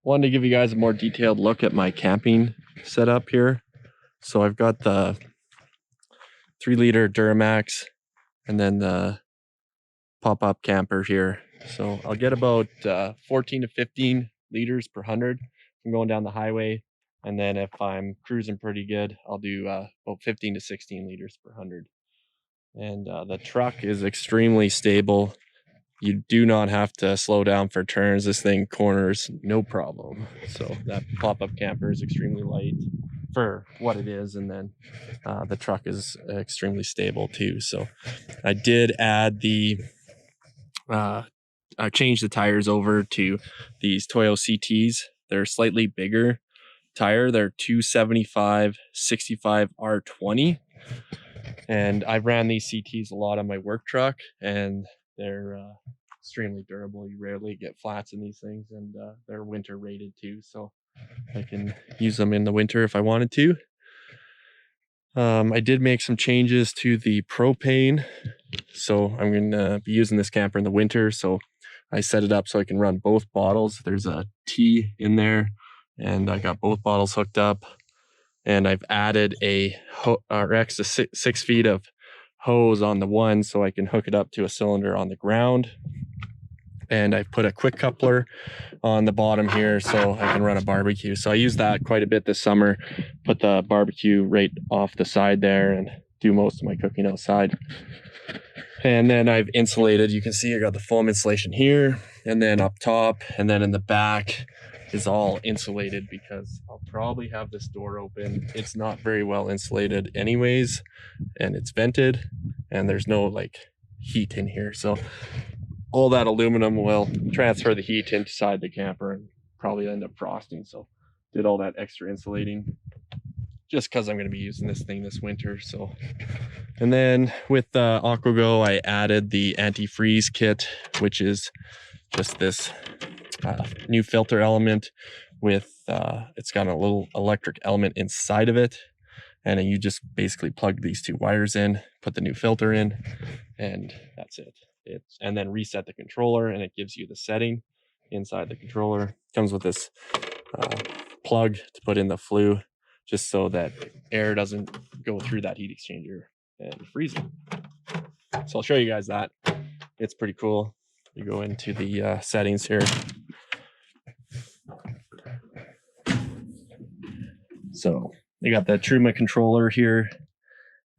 wanted to give you guys a more detailed look at my camping setup here. So I've got the 3-liter Duramax and then the pop-up camper here. So I'll get about 14 to 15 liters per 100 from going down the highway. And then if I'm cruising pretty good, I'll do about 15 to 16 liters per 100. And the truck is extremely stable. You do not have to slow down for turns. This thing corners no problem. So that pop-up camper is extremely light for what it is, and then the truck is extremely stable too. So I did add the I changed the tires over to these Toyo CTs. They're slightly bigger tire. They're 275 65 R20, and I ran these CTs a lot on my work truck, and they're extremely durable. You rarely get flats in these things, and they're winter rated too, so I can use them in the winter if I wanted to. I did make some changes to the propane, so I'm going to be using this camper in the winter. So I set it up so I can run both bottles. There's a T in there, and I got both bottles hooked up. And I've added a extra 6 feet of hose on the one so I can hook it up to a cylinder on the ground. And I've put a quick coupler on the bottom here so I can run a barbecue. So I use that quite a bit this summer, put the barbecue right off the side there and do most of my cooking outside. And then I've insulated, you can see I got the foam insulation here, and then up top, and then in the back is all insulated because I'll probably have this door open. It's not very well insulated anyways, and it's vented, and there's no like heat in here. So all that aluminum will transfer the heat inside the camper and probably end up frosting. So did all that extra insulating just because I'm going to be using this thing this winter. So, and then with AquaGo, I added the antifreeze kit, which is just this new filter element with it's got a little electric element inside of it, and then you just basically plug these 2 wires in, put the new filter in, and that's it. And then reset the controller, and it gives you the setting inside the controller. Comes with this plug to put in the flue, just so that air doesn't go through that heat exchanger and freeze it. So I'll show you guys that. It's pretty cool. You go into the settings here. So you got the Truma controller here,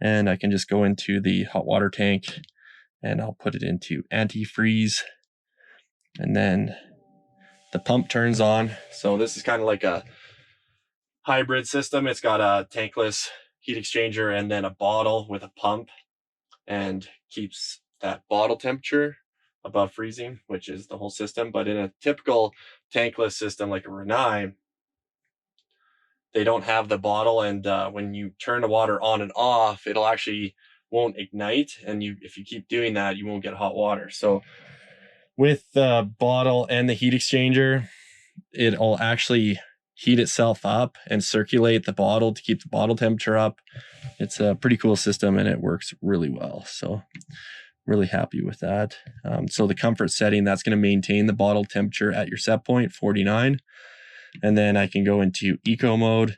and I can just go into the hot water tank, and I'll put it into antifreeze, and then the pump turns on. So this is kind of like a hybrid system. It's got a tankless heat exchanger and then a bottle with a pump, and keeps that bottle temperature above freezing, which is the whole system. But in a typical tankless system like a Rinnai, they don't have the bottle, and when you turn the water on and off, it'll actually won't ignite, and if you keep doing that, you won't get hot water. So with the bottle and the heat exchanger, it'll actually heat itself up and circulate the bottle to keep the bottle temperature up. It's a pretty cool system, and it works really well. So really happy with that. So the comfort setting, that's going to maintain the bottle temperature at your set point, 49. And then I can go into eco mode,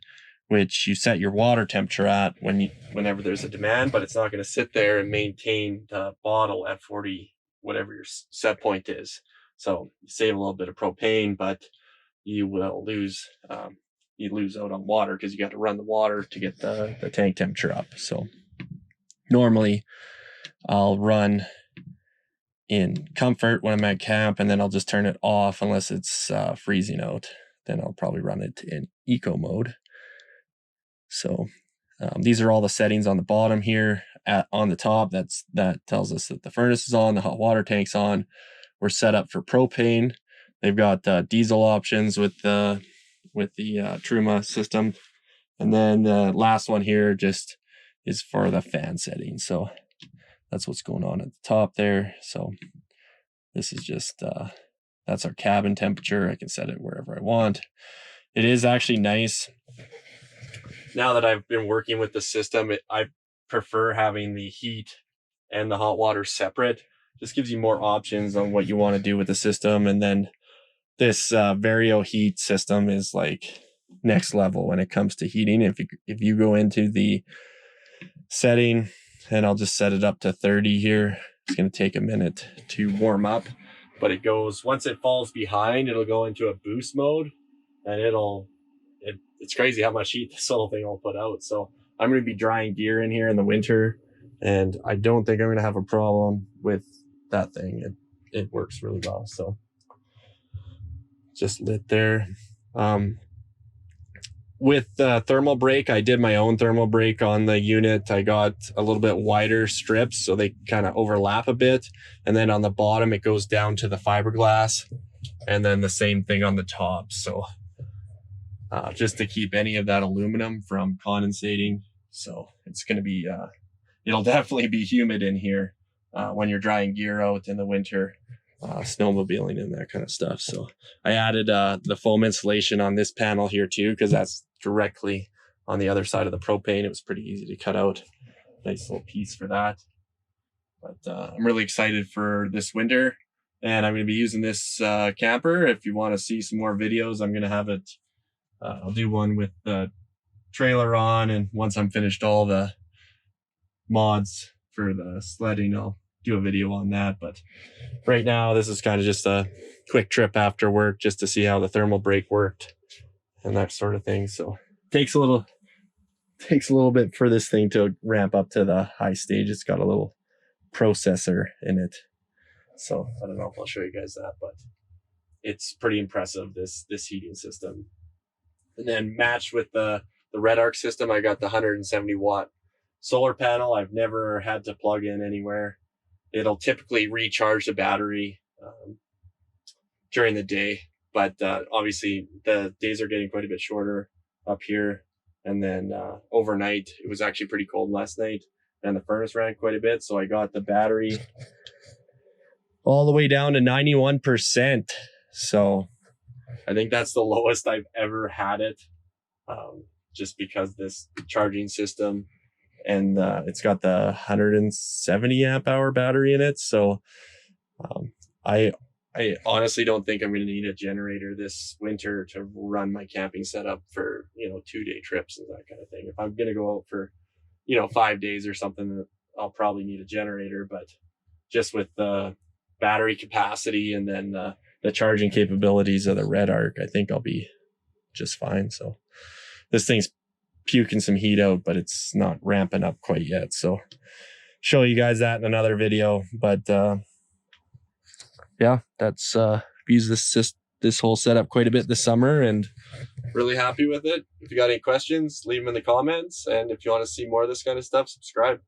which you set your water temperature at whenever there's a demand, but it's not going to sit there and maintain the bottle at 40, whatever your set point is. So you save a little bit of propane, but you will lose out on water because you got to run the water to get the tank temperature up. So normally I'll run in comfort when I'm at camp, and then I'll just turn it off unless it's freezing out. Then I'll probably run it in eco mode. So these are all the settings on the bottom here. On the top, that tells us that the furnace is on, the hot water tank's on. We're set up for propane. They've got diesel options with the Truma system. And then the last one here just is for the fan setting. So that's what's going on at the top there. So this is just that's our cabin temperature. I can set it wherever I want. It is actually nice. Now that I've been working with the system, I prefer having the heat and the hot water separate. Just gives you more options on what you want to do with the system. And then this Vario heat system is like next level when it comes to heating. If you go into the setting, and I'll just set it up to 30 here. It's going to take a minute to warm up, but it goes, once it falls behind, it'll go into a boost mode, and it's crazy how much heat this little thing will put out. So I'm going to be drying gear in here in the winter, and I don't think I'm going to have a problem with that thing. It works really well. So just lit there. With the thermal brake, I did my own thermal brake on the unit. I got a little bit wider strips so they kind of overlap a bit. And then on the bottom, it goes down to the fiberglass. And then the same thing on the top. So just to keep any of that aluminum from condensating. So it's going to be, it'll definitely be humid in here when you're drying gear out in the winter. Snowmobiling and that kind of stuff. So I added the foam insulation on this panel here too, because that's directly on the other side of the propane. It was pretty easy to cut out. Nice little piece for that. But I'm really excited for this winter, and I'm going to be using this camper. If you want to see some more videos, I'm going to have it. I'll do one with the trailer on, and once I'm finished all the mods for the sledding, I'll do a video on that. But right now, this is kind of just a quick trip after work just to see how the thermal brake worked and that sort of thing. So takes a little bit for this thing to ramp up to the high stage. It's got a little processor in it. So I don't know if I'll show you guys that, but it's pretty impressive, this heating system. And then matched with the Red Arc system, I got the 170 watt solar panel. I've never had to plug in anywhere. It'll typically recharge the battery during the day, but obviously the days are getting quite a bit shorter up here. And then overnight, it was actually pretty cold last night, and the furnace ran quite a bit. So I got the battery all the way down to 91%. So I think that's the lowest I've ever had it, just because this charging system, and it's got the 170 amp hour battery in it. So I honestly don't think I'm going to need a generator this winter to run my camping setup for, 2-day trips and that kind of thing. If I'm going to go out for, 5 days or something, I'll probably need a generator. But just with the battery capacity and then the charging capabilities of the Red Arc, I think I'll be just fine. So this thing's puking some heat out, but it's not ramping up quite yet. So show you guys that in another video. But yeah, that's used this whole setup quite a bit this summer, and really happy with it. If you got any questions, leave them in the comments, and if you want to see more of this kind of stuff, subscribe.